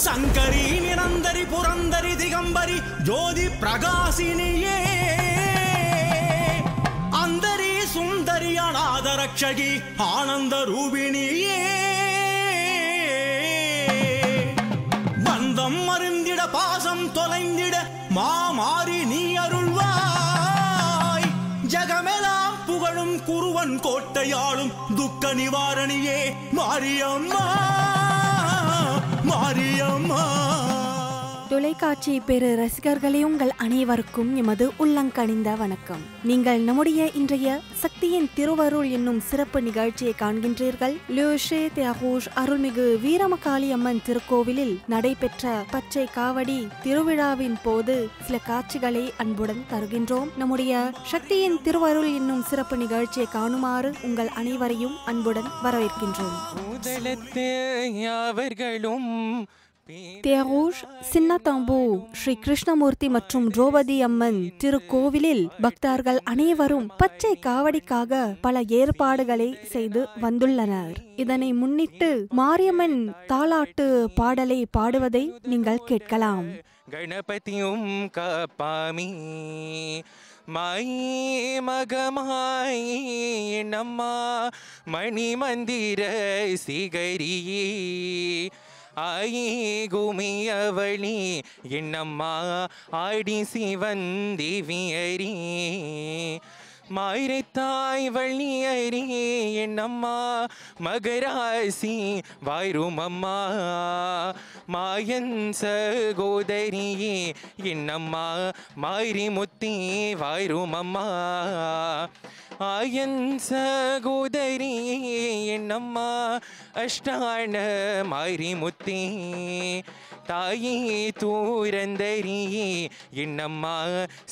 சங்கரி நிரந்தரி புரந்தரி திகம்பரி ஜோதி பிரகாசினியே அந்தரி சுந்தரி அநாத ரக்ஷகி ஆனந்த ரூபிணியே பந்தம் மருந்திட பாசம் தொலைந்திட மாமாரி நீ அருள்வாய் ஜகமெல்லாம் புகழும் குருவன் கோட்டையாளும் துக்க நிவாரணியே மாரியம்மா மாரியம்மா. தொலைக்காட்சி பெரு ரசிகர்களே, உங்கள் அனைவருக்கும் எமது உள்ளங்கனிந்த வணக்கம். நீங்கள் நம்முடைய இன்றைய சக்தியின் திருவருள் என்னும் சிறப்பு நிகழ்ச்சியை காண்கின்றீர்கள். லியோஷே தியாகோஷ் அருள்மிகு வீரமகாளி அம்மன் திருக்கோவிலில் நடைபெற்ற பச்சை காவடி திருவிழாவின் போது சில காட்சிகளை அன்புடன் தருகின்றோம். நம்முடைய சக்தியின் திருவருள் என்னும் சிறப்பு நிகழ்ச்சியை காணுமாறு உங்கள் அனைவரையும் அன்புடன் வரவேற்கின்றோம். தியாகோஷ் சின்னதம்பு ஸ்ரீ கிருஷ்ணமூர்த்தி மற்றும் திரௌபதி அம்மன் திருக்கோவிலில் பக்தர்கள் அனைவரும் பச்சை காவடிக்காக பல ஏற்பாடுகளை செய்து வந்துள்ளனர். இதனை முன்னிட்டு மாரியம்மன் தாலாட்டு பாடலை பாடுவதை நீங்கள் கேட்கலாம். கணபதியும் காப்பாமி மாயி மகமாயி நம்மா மணி மந்திர சிகரியே ஆயி குமியவளி என்னம்மா ஆடி சிவன் தேவியரி மாயிரத்தாய் வள்ளியரி என்னம்மா மகராசி வாய்ருமம்மா மாயன் சகோதரியே என்னம்மா மாயிரி முத்தி வாய்ருமம்மா ஆயன் சகோதரி என்னம்மா அஷ்டான மாயிரி முத்தி தாயே தூரந்தரியே என்னம்மா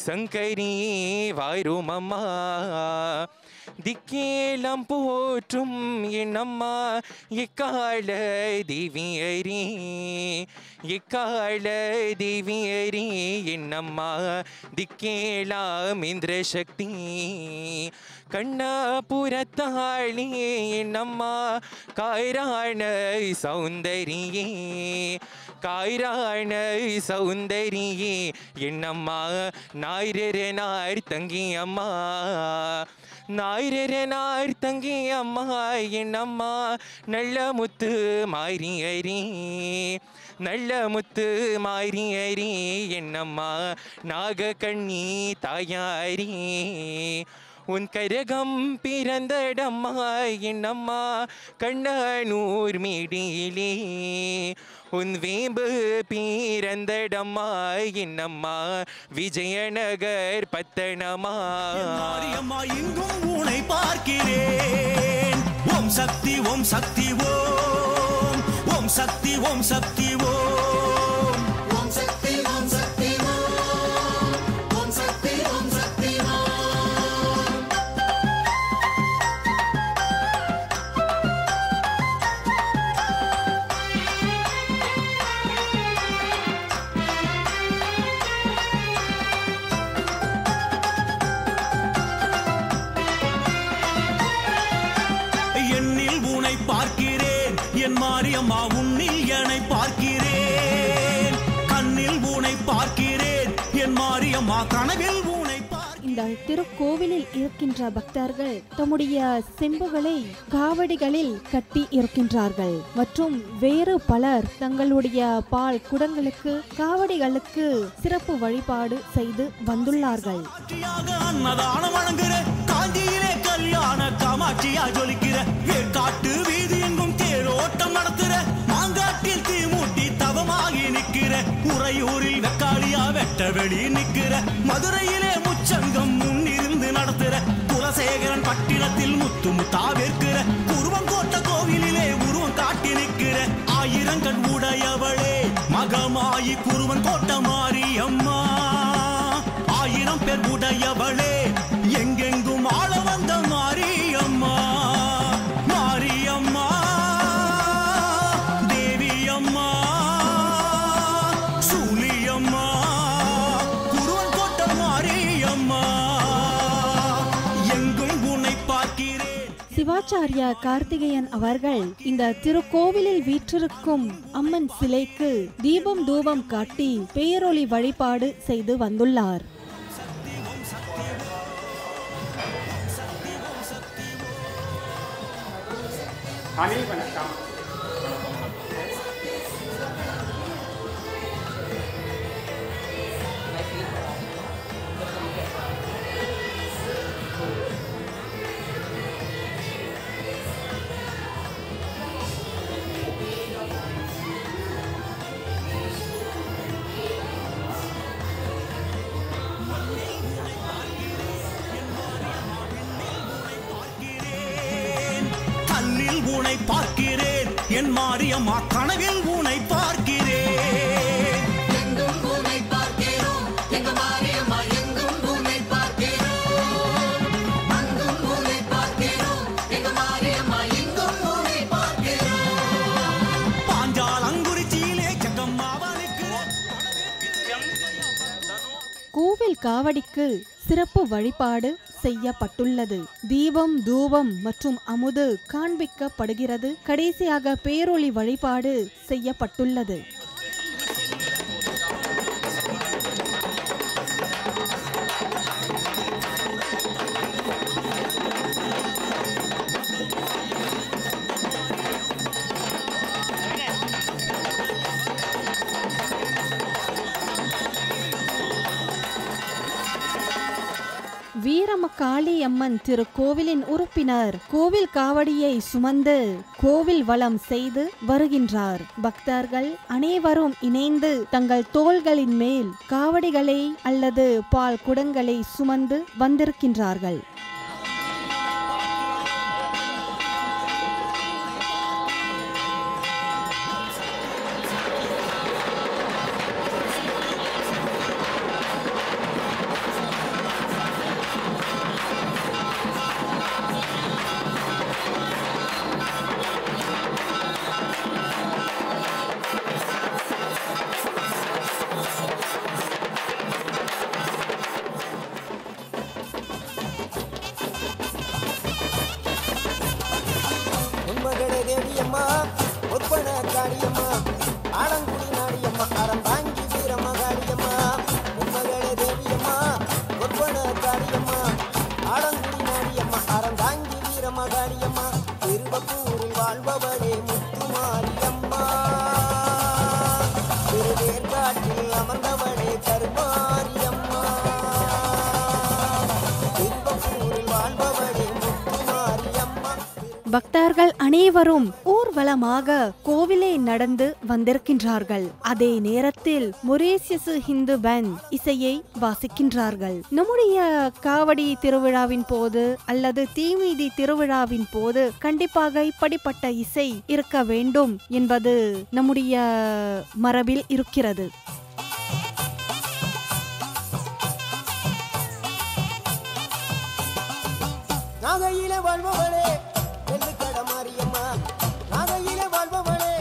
சங்கரி வாய்ருமம்மா திக்கேலம் போற்றும் என்னம்மா எக்கால தேவியரி எக்கால தேவியரி என்னம்மா திக்கேலாம் இந்திர சக்தி கண்ணாபுரத்தாளி என்னம்மா காய்ராண சௌந்தரியே காய்ராண சௌந்தரியே என்னம்மா நாயிரனார் தங்கி அம்மா நாயிரனார் தங்கி அம்மா என்னம்மா நல்ல முத்து மாரியரி நல்ல முத்து மாரியரி என்னம்மா நாகக்கண்ணி தாயாரி உன் கரகம் பிறந்தடம்மா என்னம்மா கண்ணனூர் மீடியிலே உன் வேம்பு பிறந்தடம்மா என்னம்மா விஜயநகர் பத்தனமா மாரியம்மா இங்கும் உன்னை பார்க்கிறேன். ஓம் சக்தி ஓம் சக்தி ஓம் ஓம் சக்தி ஓம் சக்தி ஓம் ஓம் சக்தி ஓம் சக்தி ஓம் ஓம் சக்தி ஓம் சக்தி ஓம். பார்க்கிறேன் என் மாரியம்மா உன்னில் என்னை பார்க்கிறேன். கண்ணில் ஊனை பார்க்கிறேன் என் மாரியம்மா கனவில் ஊனை பார்க்கிறேன். இந்த திருக்கோவிலில் இருக்கின்ற பக்தர்கள் தம்முடைய செம்புகளை காவடிகளில் கட்டி இருக்கின்றார்கள் மற்றும் வேறு பலர் தங்களுடைய பால் குடங்களுக்கு காவடிகளுக்கு சிறப்பு வழிபாடு செய்து வந்துள்ளார்கள். அன்னதானம் வழங்குற காஞ்சியிலே கல்யாண காமாட்சியா ஜொலிக்கிற ஏற்காட்டு வீதி எங்கும் தேரோட்டம் நடத்துற மாங்காட்டில் தீமூட்டி தவமாகி நிற்கிற உறையூரில் வெக்காளியா வெட்ட வெளி நிற்கிற மதுரையிலே முச்சங்கம் முன்னிருந்து நடத்துற குலசேகரன் பட்டினத்தில் முத்து முத்தா வேற்கிற உருவங்கோட்ட கோவிலிலே உருவம் காட்டி நிற்கிற ஆயிரங்கண் உடையவளே மகமாயி குருவன் கோட்ட மாரியம்மா ஆயிரம் பேர் உடையவளே எங்கெங்கும் ஆள வந்த மாரியம்மா மாரியம்மா தேவியம்மா சூலியம்மா குருவன் கோட்ட மாரியம்மா எங்கும் உன்னை பார்க்கிறேன். சிவாச்சாரியா கார்த்திகேயன் அவர்கள் இந்த திருக்கோவிலில் வீற்றிருக்கும் அம்மன் சிலைக்கு தீபம் தூபம் காட்டி பேரொளி வழிபாடு செய்து வந்துள்ளார். உனை பார்க்கிறேன் என் மாரியம்மா, கனவில் உனை பார்க்கிறேன். எங்கும் உனை பார்க்கிறோம் எங்க மாரியம்மா, எங்கும் உனை பார்க்கிறோம். அங்கும் உனை பார்க்கிறோம் எங்க மாரியம்மா, எங்கும் உனை பார்க்கிறோம். பாஞ்சாலங்குறிச்சியிலே செங்கம்மாவனுக்கு கோவில் காவடிக்கு சிறப்பு வழிபாடு செய்யப்பட்டுள்ளது. தீபம் தூபம் மற்றும் அமுது காண்பிக்கப்படுகிறது. கடைசியாக பேரொளி வழிபாடு செய்யப்பட்டுள்ளது. வீரமகாளி அம்மன் திருக்கோவிலின் உறுப்பினர் கோவில் காவடியை சுமந்து கோவில் வலம் செய்து வருகின்றார். பக்தர்கள் அனைவரும் இணைந்து தங்கள் தோள்களின் மேல் காவடிகளை அல்லது பால் குடங்களை சுமந்து வந்திருக்கின்றார்கள். தேவியம்மா ஒப்பன காளியம்மா ஆலங்குடி நாடியம்மா அறந்தாங்கி வீரமகாளியம்மா உண்மகளே தேவியம்மா ஒப்பன காளியம்மா ஆலங்குடி நாடியம்மா அறந்தாங்கி வீரமகாளியம்மா திருவப்பூரில் வாழ்பவளே முத்துமாரியம்மா திருவேற்காட்டில் அமர்ந்தவளே கருமாரியம்மா திருவப்பூரில் வாழ்பவளே முத்துமாரியம்மா. பக்தர்கள் அனைவரும் ஊர்வலமாக கோவிலை நடந்து வந்திருக்கின்றார்கள். அதே நேரத்தில் மொரீசியஸ் ஹிந்து பேண்ட் இசையை வாசிக்கின்றார்கள். நம்முடைய காவடி திருவிழாவின் போது அல்லது தீமிதி திருவிழாவின் போது கண்டிப்பாக இப்படிப்பட்ட இசை இருக்க வேண்டும் என்பது நம்முடைய மரபில் இருக்கிறது. நாகையிலே வாழ்பவளே வெள்ளுக்கட மாரியம்மா நாகையிலே வாழ்பவளே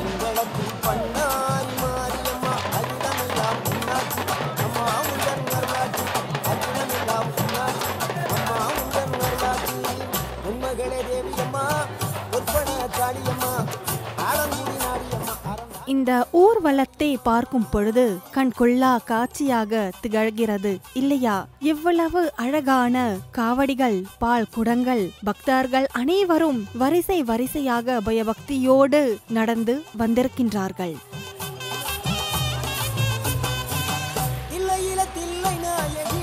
மங்களத்தில் பண்ணாரி மாரியம்மா அகிலமெல்லாம் உன்னாட்சி அம்மா உந்தன் நல்லாட்சி அகிலமெல்லாம் உன்னாட்சி அம்மா உந்தன் நல்லாட்சி உண்மகளே தேவியம்மா ஒப்பன காளியம்மா ஆலங்குடி நாடியம்மா. இந்த ஊர்வலத்தை பார்க்கும் பொழுது கண்கொள்ளா காட்சியாக திகழ்கிறது இல்லையா? எவ்வளவு அழகான காவடிகள், பால் குடங்கள், பக்தர்கள் அனைவரும் வரிசை வரிசையாக பயபக்தியோடு நடந்து வந்திருக்கின்றார்கள். தில்லையில தில்லை நாயகி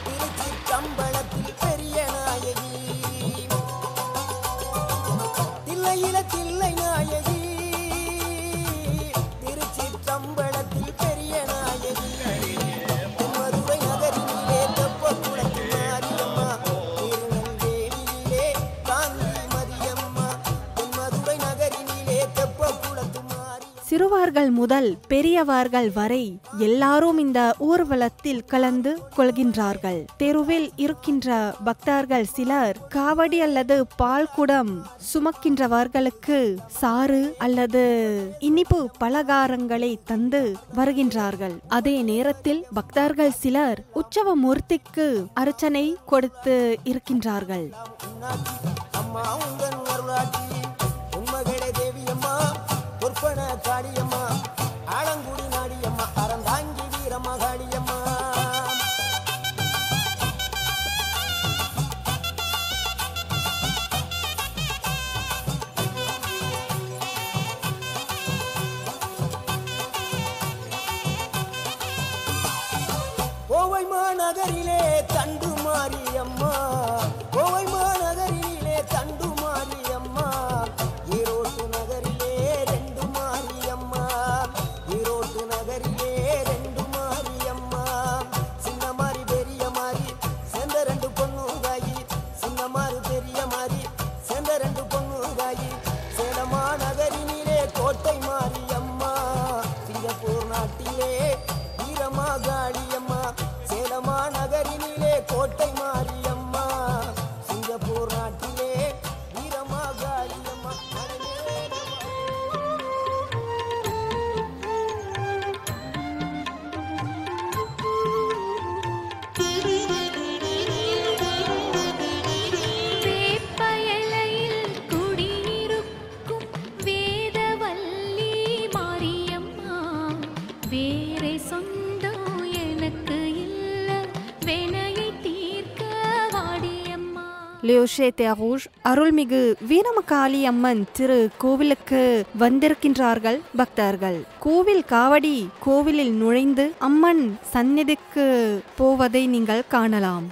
திருச்சிற்றம்பலத்தில் பெரிய நாயகி தில்லையில தில்லை நாயகி திருச்சிற்றம்பலத்தில் பெரிய நாயகி மதுரை நகரிலே தெப்பக்குளத்து மாரியம்மா திருநெல்வேலியிலே காந்தி மதியம்மா மதுரை நகரினிலே தெப்பக்குளத்து சிறுவர்கள் முதல் பெரியவர்கள் வரை எல்லாரும் இந்த ஊர்வலத்தில் கலந்து கொள்கின்றார்கள். தெருவில் இருக்கின்ற பக்தர்கள் சிலர் காவடி அல்லது பால்குடம் சுமக்கின்றவர்களுக்கு சாறு அல்லது இனிப்பு பலகாரங்களை தந்து வருகின்றார்கள். அதே நேரத்தில் பக்தர்கள் சிலர் உற்சவ மூர்த்திக்கு அர்ச்சனை கொடுத்து இருக்கின்றார்கள். அம்மா உங்கள் அருளாட்சி உண்மகளே தேவியம்மா பொற்பன காளியம்மா ஆலங்குடி நாடியம்மா அறந்தாங்கி வீரம்மா காளியம்மா கோவை மாநகரிலே தண்டு மாரியம்மா கோவை மாநகரிலே தண்டு மாரியம்மா ஈரோட்டு நகரிலே ரெண்டு மாரியம்மா ஈரோட்டு நகரிலே ரெண்டு மாரியம்மா சின்ன மாறி பெரிய மாறி சேர்ந்த ரெண்டு பொண்ணுங்காயி சின்ன மாறி பெரிய மாறி சேர்ந்த ரெண்டு பொண்ணுங்காயி சேலமா நகரினிலே கோட்டை மாரியம்மா சிங்கப்பூர் நாட்டிலே வீரமா காளியம்மா சேலமா நகரினிலே கோட்டை மாரியம்மா சிங்கப்பூர் நாட்டிலே வீரமா காளியம்மா வேப்பயலையில் குடியிருக்கும் வேதவல்லி மாரியம்மா வேறே சொந்தம் எனக்கு இல்ல வினையை தீர்க்க வாடியம்மா. லியோஷே தேரூஷ் அருள்மிகு வீரமகாளி அம்மன் திரு கோவிலுக்கு வந்திருக்கின்றார்கள் பக்தர்கள். கோவில் காவடி கோவிலில் நுழைந்து அம்மன் சந்நிதிக்கு போவதை நீங்கள் காணலாம்.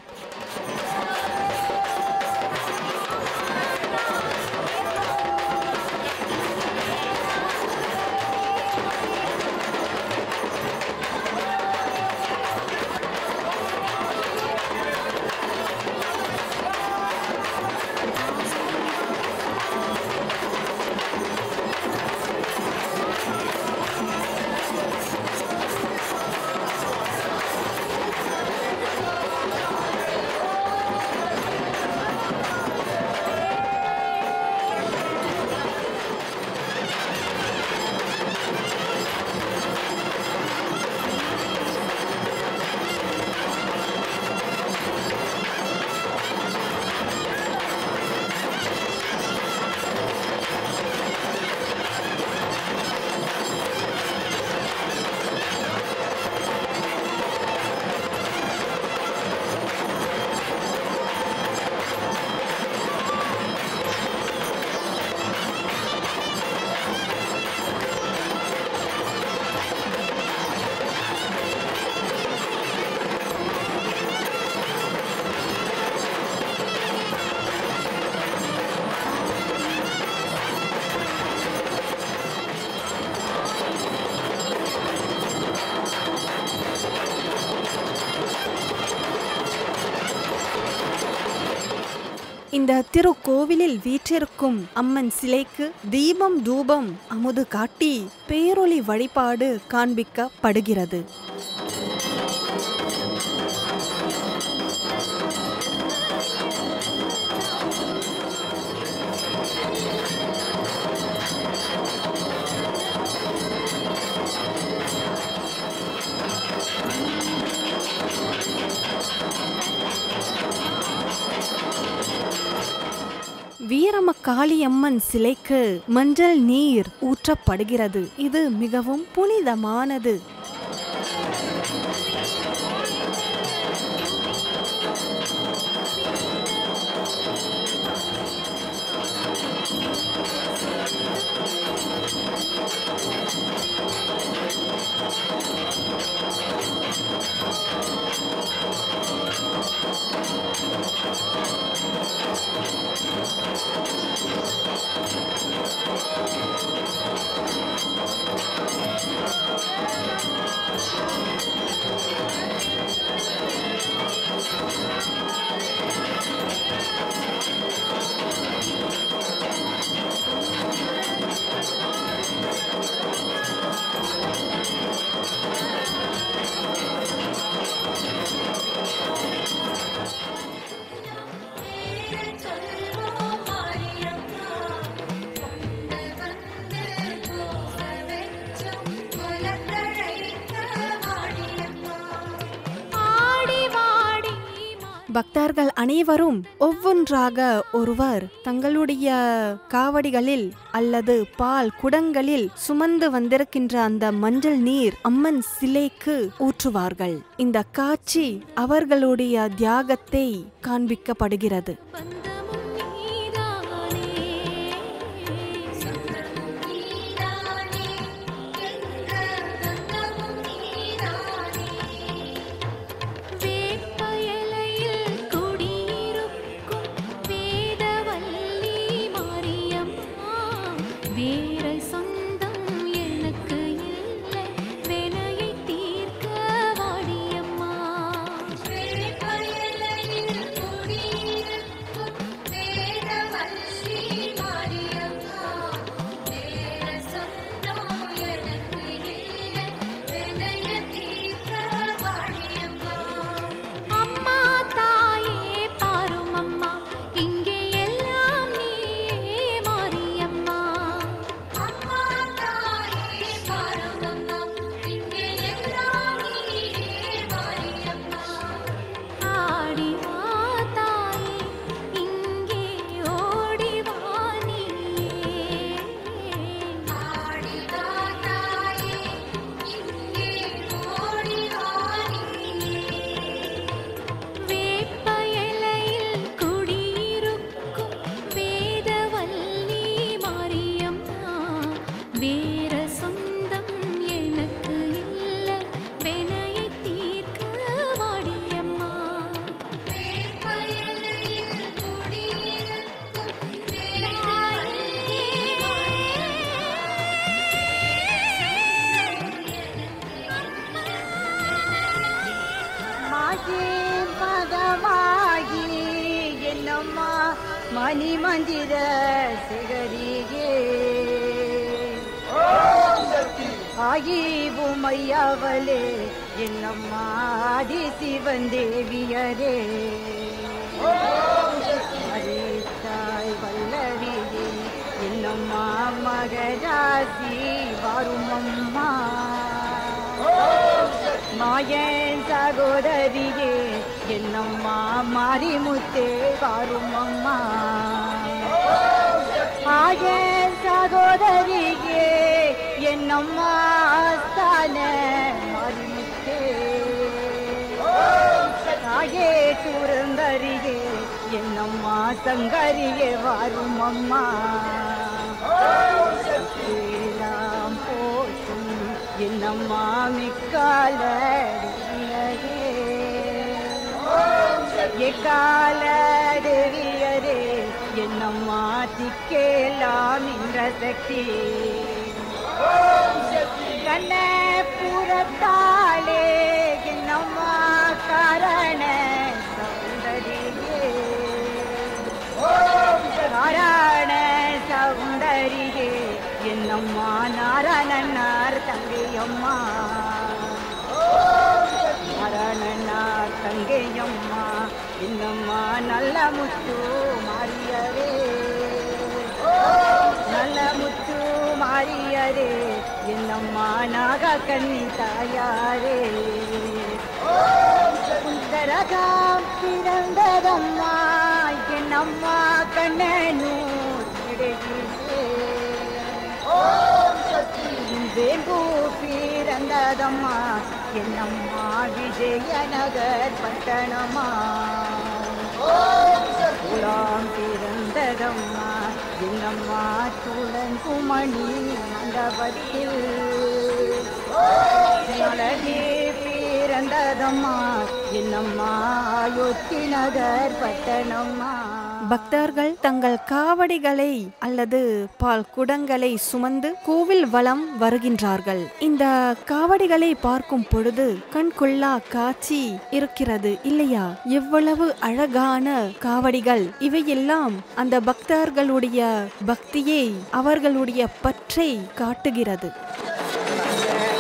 இந்த திருக்கோவிலில் வீற்றிருக்கும் அம்மன் சிலைக்கு தீபம் தூபம் அமுது காட்டி பேரொளி வழிபாடு காண்பிக்கப்படுகிறது. வீரமகாளி அம்மன் சிலைக்கு மஞ்சள் நீர் ஊற்றப்படுகிறது. இது மிகவும் புனிதமானது. பக்தர்கள் அனைவரும் ஒவ்வொன்றாக ஒருவர் தங்களுடைய காவடிகளில் அல்லது பால் குடங்களில் சுமந்து வந்திருக்கின்ற அந்த மஞ்சள் நீர் அம்மன் சிலைக்கு ஊற்றுவார்கள். இந்த காட்சி அவர்களுடைய தியாகத்தை காண்பிக்கப்படுகிறது. மணி மந்திர சிகரியே ஆகி பூமையாவலே என்னம்மா ஆதி சிவன் தேவியரே அரே தாய் வல்லவியே என்னம்மா மகராசி வரும் அம்மா மாயன் சகோதரியே என்னம்மா மாரிமுத்தே வரும் அம்மா மாயன் சகோதரியே என்னம்மா ஸ்தான மாரிமுத்தே தாயே சுரந்தரியே என்னம்மா சங்கரியே வரும் அம்மா எல்லாம் போற்றும் என்னம்மா மிக்கால எக்கால தேவியரே என்னம்மா திக்கேலாம் என்ற சக்தி கண்ண புறத்தாலே என்னம்மா காரண சௌந்தரியே நாராயண சௌந்தரியே என்னம்மா நாராயணனார் தங்கையம்மா நாராயணனார் தங்கையம்மா என்னம்மா நல்ல முத்து மாரியரே நல்ல முத்து மாரியரே என்னம்மா நாகக்கண்ணி தாயாரே சுந்தரகாம் பிறந்ததம்மா என்னம்மா கண்ணனூர் இடையிலே வேம்பு பிறந்ததம்மா என்னம்மா விஜயநகர் பட்டணமா குலாம் பிறந்ததம்மா என்னம்மா துளன் குமணி மண்டபத்தில் அழகே பிறந்ததம்மா என்னம்மா அயோத்தி நகர் பட்டணமா. பக்தர்கள் தங்கள் காவடிகளை அல்லது பால் குடங்களை சுமந்து கோவில் வலம் வருகின்றார்கள். இந்த காவடிகளை பார்க்கும் பொழுது கண்கொள்ளா காட்சி இருக்கிறது இல்லையா? எவ்வளவு அழகான காவடிகள்! இவையெல்லாம் அந்த பக்தர்களுடைய பக்தியை, அவர்களுடைய பற்றை காட்டுகிறது. Yeah.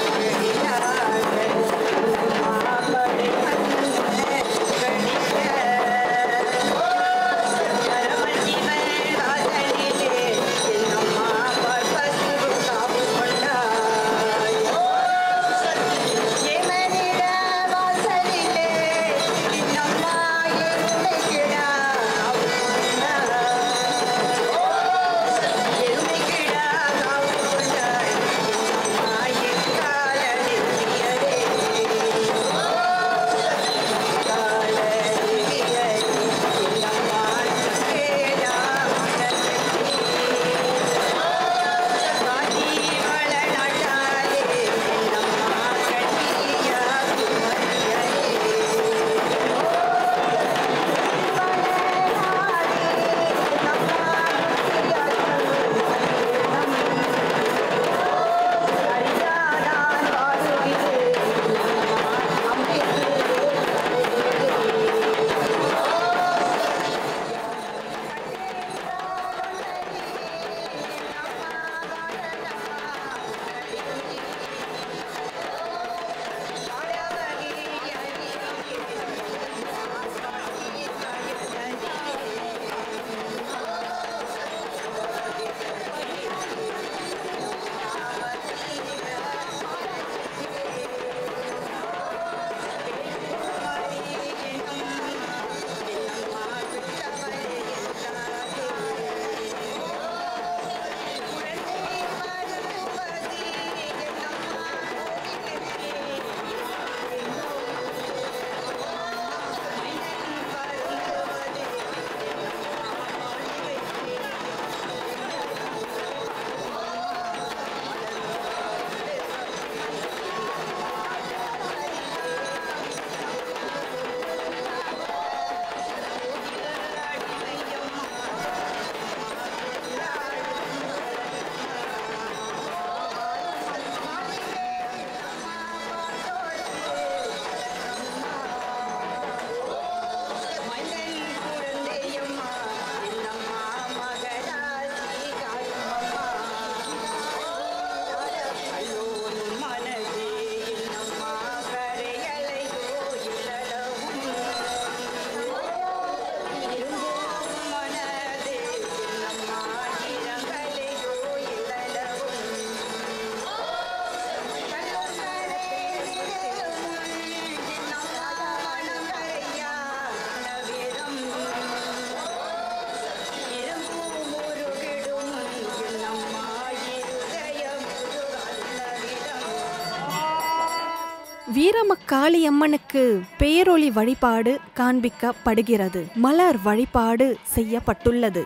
வீரமக்காளி அம்மனுக்கு பேரொளி வழிபாடு காண்பிக்கப்படுகிறது. மலர் வழிபாடு செய்யப்பட்டுள்ளது.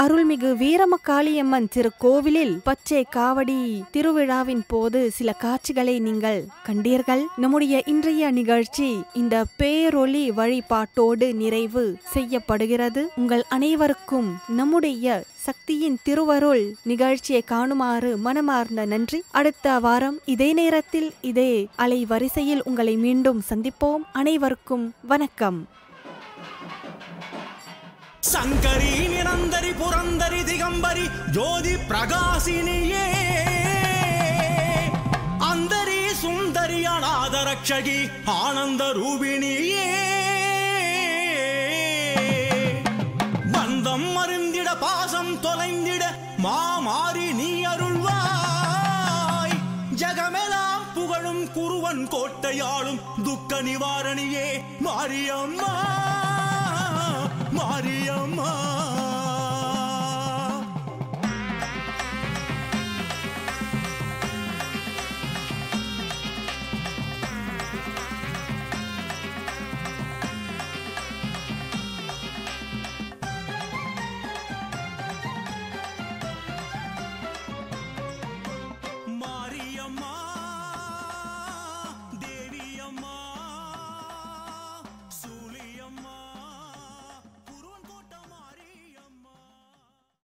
அருள்மிகு வீரமக்காளியம்மன் திருக்கோவிலில் பச்சை காவடி திருவிழாவின் போது சில காட்சிகளை நீங்கள் கண்டீர்கள். நம்முடைய இன்றைய நிகழ்ச்சி இந்த பேரொளி வழிபாட்டோடு நிறைவு செய்யப்படுகிறது. உங்கள் அனைவருக்கும் நம்முடைய சக்தியின் திருவருள் நிகழ்ச்சியை காணுமாறு மனமார்ந்த நன்றி. அடுத்த வாரம் இதே நேரத்தில் இதே அலைவரிசையில் உங்களை மீண்டும் சந்திப்போம். அனைவருக்கும் வணக்கம். சங்கரி நிரந்தரி புரந்தரி திகம்பரி ஜோதி பிரகாசினியே அந்தரி சுந்தரி அநாத ரக்ஷகி ஆனந்த ரூபிணியே பந்தம் மருந்திட பாசம் தொலைந்திட மாமாரி நீ அருள்வாய் ஜகமெலா மண் கோட்டையாளும் துக்க நிவாரணியே மாரியம்மா